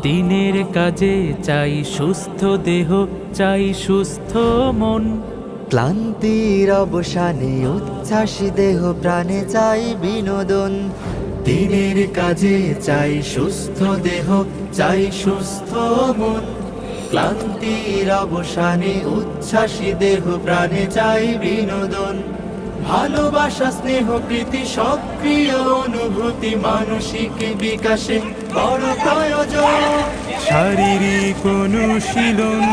দিনের কাজে চাই সুস্থ দেহ, চাই সুস্থ মন। ক্লান্তির অবসানে উচ্ছ্বাসী দেহ প্রাণে চাই বিনোদন। দিনের কাজে চাই সুস্থ দেহ, চাই সুস্থ মন। ক্লান্তির অবসানে উচ্ছ্বাসী দেহ প্রাণে চাই বিনোদন। ভালোবাসা, স্নেহ, প্রীতি, সক্রিয় অনুভূতি মানসিক বিকাশে বড় প্রয়োজন। শারীরিক অনুশীলন,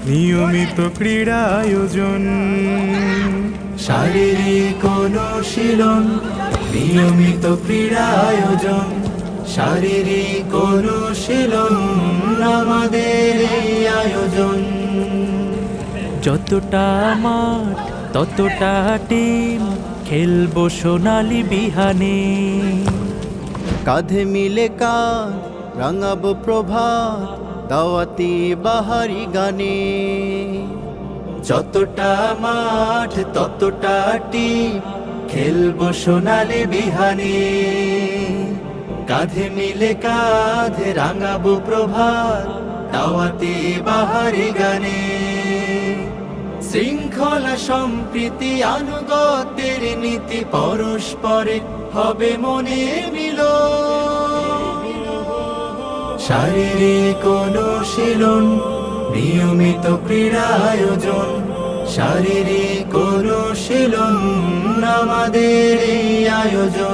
নিয়মিত ক্রীড়া আয়োজন। শারীরিক অনুশীলন, নিয়মিত ক্রীড়া আয়োজন। শারীরিক অনুশীলন আমাদের এই আয়োজন। যতটা মাঠ ততটা টিম, খেলবো সোনালি বিহানে। কাঁধে মিলে কাঁধ রাঙাবো প্রভাত, দাওয়াতি বাহারি গানে। যতটা মাঠ ততটা টিম, খেলবো সোনালি বিহানে। কাঁধে মিলে কাঁধ রাঙাবো প্রভাত, দাওয়াতি বাহারি গানে। শৃঙ্খলা, সম্প্রীতি, আনুগত্যের নীতি, পরস্পরে হবে মনে মিল। শারীরিক অনুশীলন, নিয়মিত ক্রীড়া আয়োজন। শারীরিক অনুশীলন আমাদের এই আয়োজন।